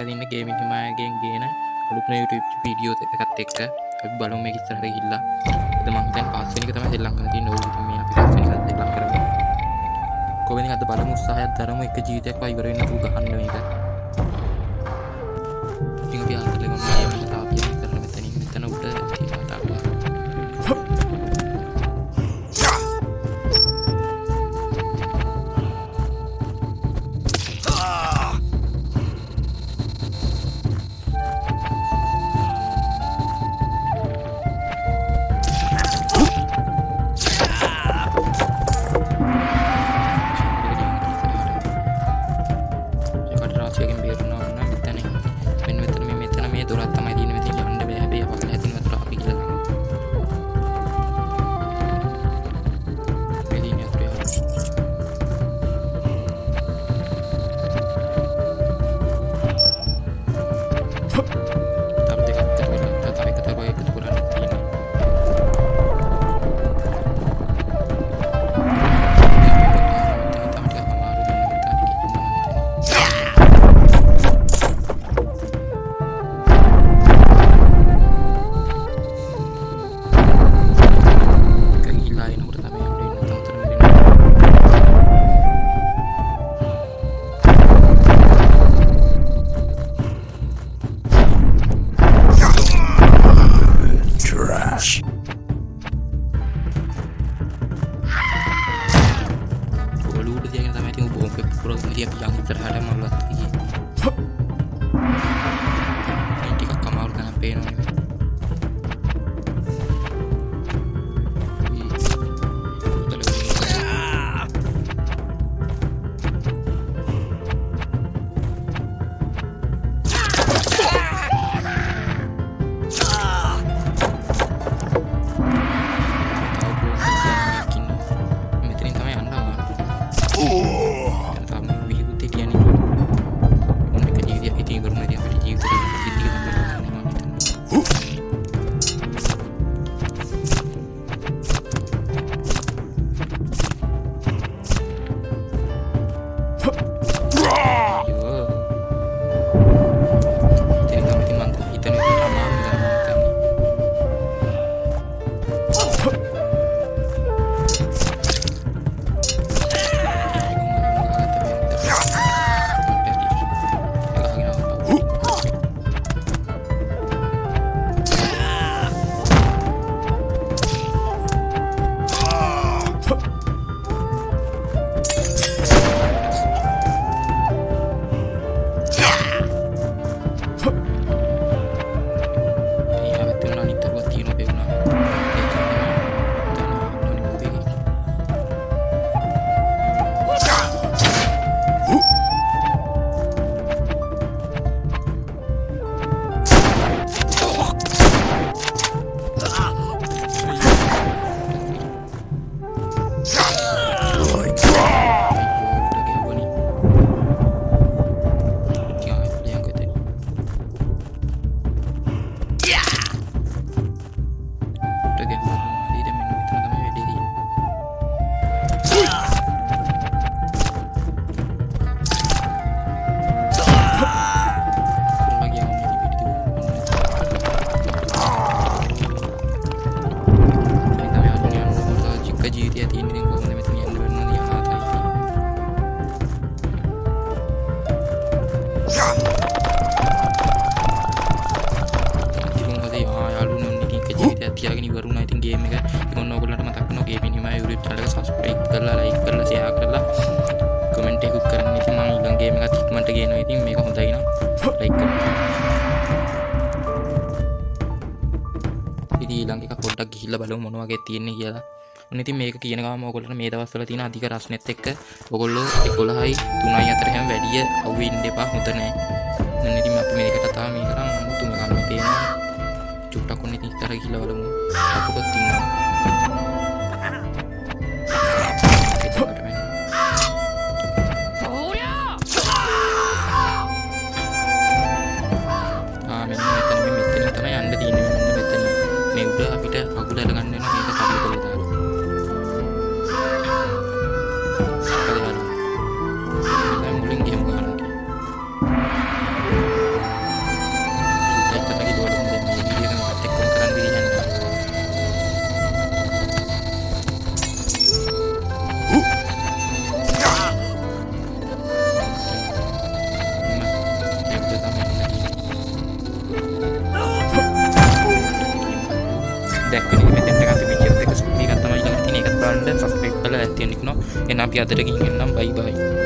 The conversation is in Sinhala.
දින්න ගේමින් හිමායගෙන් ගේන අලුත්ම YouTube වීඩියෝ එකත් එක්ක අපි බලමු මේක ඉස්සරහට ගිහිල්ලා. අද මම දැන් පස්වෙනි එක තමයි ශ්‍රී ලංකාවේ තියෙන ඕක මේ අපි පස්වෙනි එක ශ්‍රී ලංකාවේ. කොහොමද අද බලමු උත්සාහයක් දරමු එක ජීවිතයක් වයි ඉවර වෙන්න තු ගහන්න මේක. ඉතින් අපි අන්තිමට මම ආයෙත් තාපිය කරන මෙතන උඩ තියෙනවා තාපිය. තියාගෙන ඉවරුණා. ඉතින් ගේම් එක ඉතින් ඔන්න ඔයගොල්ලන්ට මතක් කරනවා ගේමින් හිමා YouTube channel එක subscribe කරලා like කරලා share කරලා comment එකක් කරන්න. ඉතින් මම ඊළඟ ගේම් එකත් ඉක්මනට ගේනවා. ඉතින් මේක හොඳයි නම් like කරන්න. ඉතින් ඊළඟ එක පොඩ්ඩක් ගිහිල්ලා බලමු මොන වගේ තියෙන්නේ කියලා. ඔන්න ඉතින් මේක කියන ගමන් ඔයගොල්ලන්ට මේ දවස්වල තියෙන අධික රස්නෙත් එක්ක ඔයගොල්ලෝ 11යි 3යි අතර හැම වැඩිය අවු ඉන්න එපා. හොඳ නෑ. දැන් ඉතින් අපි මේකට තාම මේ කරන් අමුතුම ගන්න තියෙනවා. චුට්ටක් ඔන්න ඉතින් ඉතර ගිහිල්ලා බලමු. අපුඩක් තියෙනවා. අපිට අගුල අරගන්න වෙන මේක කඩල කරලා දාන්න. දැන් මුලින් ගේම් ගන්න. දැක්කනේ මෙතෙන්ට ගත්ත පිච්චර් එක. මේකත් තමයි ඊළඟට තියෙන එකත් බලන්න සබ්ස්ක්‍රයිබ් කරලා ඇත්තෙන්න ඉක්නවා. එහෙනම් අපි අදට ගිහින් එන්නම්. බයි බයි.